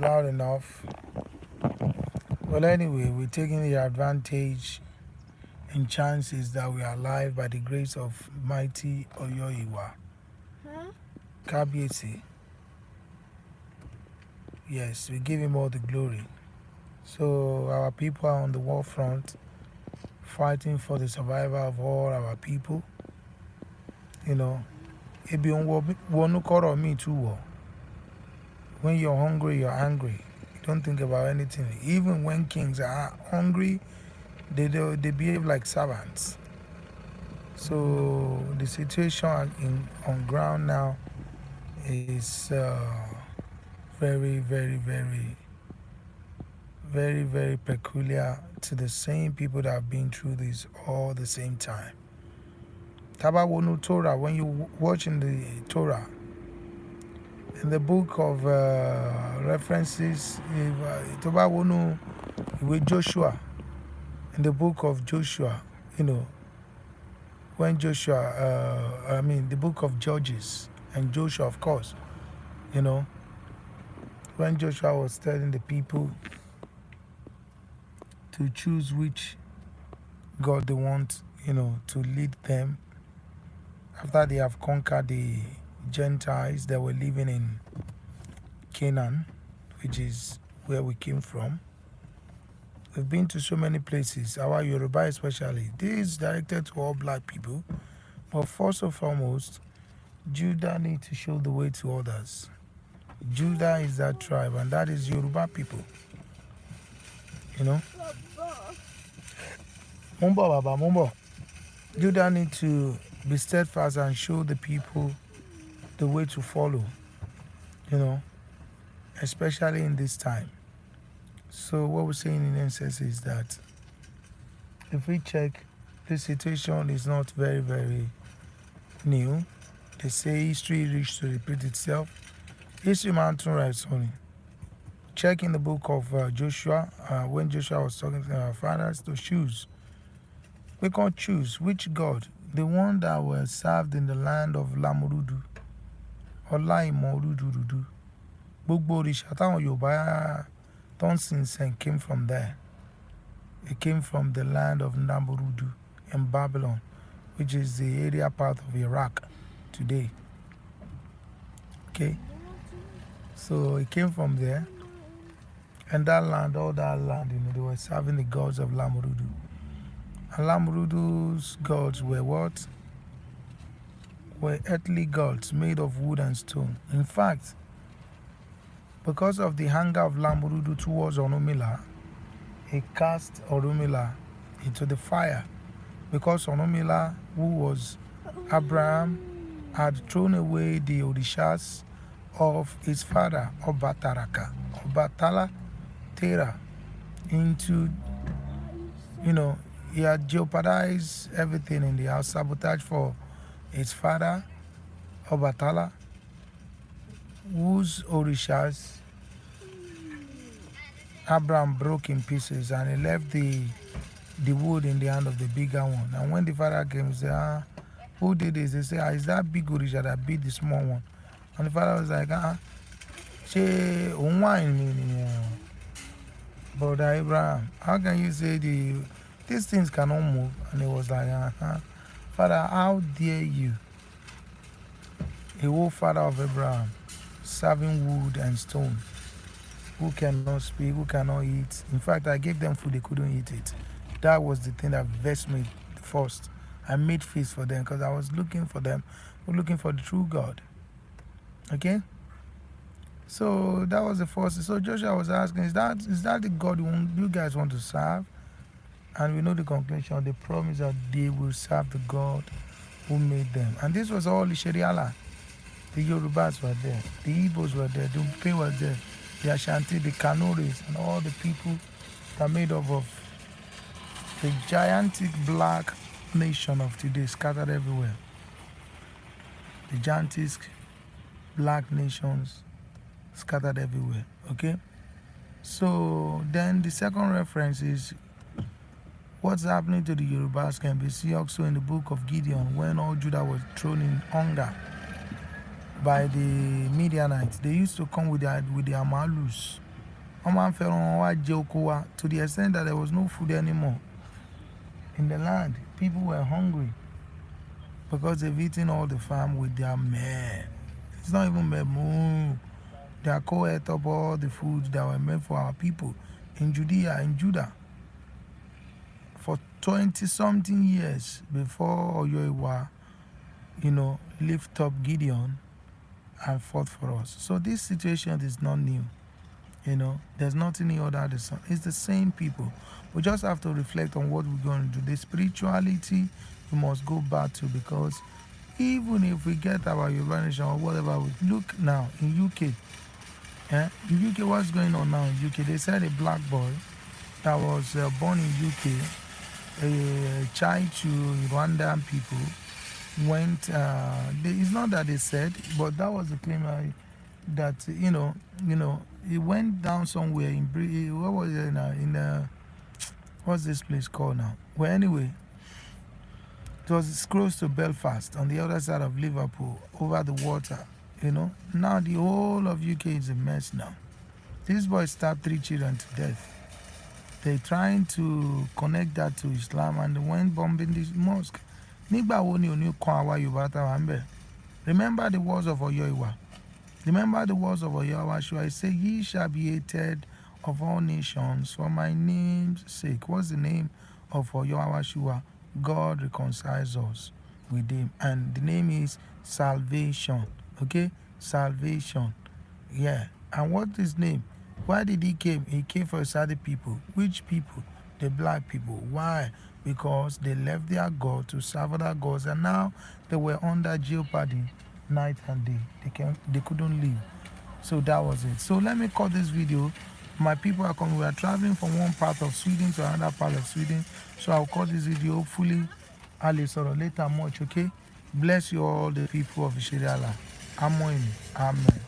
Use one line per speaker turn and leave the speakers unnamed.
loud enough. Well, anyway, we're taking the advantage and chances that we are alive by the grace of mighty OYOIWA. Kabiesi. Yes, we give him all the glory. So our people are on the war front, fighting for the survival of all our people. You know, it be one call me too. When you're hungry, you're angry. You don't think about anything. Even when kings are hungry, they behave like servants. So the situation on ground now is very, very, very, very, very peculiar to the same people that have been through this all the same time. Tabawonu Torah, when you watch in the Torah, in the book of references, Tabawonu with Joshua, in the book of Joshua, you know, when Joshua, the book of Judges and Joshua, of course, you know, when Joshua was telling the people to choose which God they want, you know, to lead them after they have conquered the Gentiles that were living in Canaan, which is where we came from. We've been to so many places, our Yoruba especially. This is directed to all black people, but first and foremost, Judah needs to show the way to others. Judah is that tribe, and that is Yoruba people. You know? Mumbo Baba, Mumbo. Judah needs to be steadfast and show the people the way to follow, you know, especially in this time. So what we're saying in essence is that if we check, the situation is not very, very new. They say history reached to repeat itself. History mountain rights only. Check in the book of Joshua, when Joshua was talking to our fathers to choose. We can't choose which God, the one that was served in the land of Lamurudu, or Laimorududu. Gbogbo òrìṣà táwọn Yorùbá tó ń sìn came from there. It came from the land of Namurudu in Babylon, which is the area part of Iraq today. Okay? So it came from there. And that land, all that land, you know, they were serving the gods of Lamurudu. And Lamurudu's gods were what? Were earthly gods made of wood and stone. In fact, because of the anger of Lamurudu towards Orunmila, he cast Orunmila into the fire. Because Orunmila, who was Abraham, had thrown away the Orishas of his father, Obataraka, Obatala Tera, into, you know, he had jeopardized everything in the house, sabotage for his father, Obatala, whose Orishas Abraham broke in pieces, and he left the wood in the hand of the bigger one. And when the father came, he said, who did this? They said, it's that big Orisha that beat the small one. And the father was like, she wine me, brother Abraham. How can you say these things cannot move? And he was like, Father, how dare you? A whole father of Abraham, serving wood and stone, who cannot speak, who cannot eat. In fact, I gave them food, they couldn't eat it. That was the thing that vexed me first. I made feast for them because I was looking for them, looking for the true God. Okay? So that was the first. So Joshua was asking, is that the God you guys want to serve? And we know the conclusion. They promise that they will serve the God who made them. And this was all the Sharia land. The Yorubas were there, the Igbos were there, the Upe were there, the Ashanti, the Kanuris, and all the people that made up of the gigantic black nation of today scattered everywhere. The gigantic black nations scattered everywhere. Okay? So then the second reference is what's happening to the Yorubas can be seen also in the book of Gideon, when all Judah was thrown in hunger by the Midianites. They used to come with their malus. To the extent that there was no food anymore in the land. People were hungry because they've eaten all the farm with their men. It's not even men. They are co-ate up all the foods that were meant for our people in Judea, in Judah, for 20-something years before OYOIWA, lift up Gideon and fought for us. So this situation is not new. There's nothing new other than the sun. It's the same people. We just have to reflect on what we're going to do. The spirituality we must go back to, because even if we get our Yoruba nation or whatever, we look now in UK. In UK, what's going on now in UK? They said a black boy that was born in UK, a child to Rwandan people, went. It's not that they said, but that was the claim that he went down somewhere in what was it now? What's this place called now? Well, anyway, it was close to Belfast, on the other side of Liverpool, over the water. Now the whole of UK is a mess now. This boy stabbed 3 children to death. They're trying to connect that to Islam, and they went bombing this mosque. Remember the words of OYOIWA. Remember the words of OYOIWA. I say, ye shall be hated of all nations for my name's sake. What's the name of OYOIWA? God reconciles us with him. And the name is salvation. Okay? Salvation. Yeah. And what is his name? Why did he came? He came for certain people. Which people? The black people. Why? Because they left their God to serve other gods, and now they were under jeopardy night and day. They couldn't leave. So that was it. So let me cut this video. My people are coming. We are traveling from one part of Sweden to another part of Sweden. So I'll cut this video. Hopefully I'll later much, okay? Bless you all, the people of Shiriala. Amen. Amen.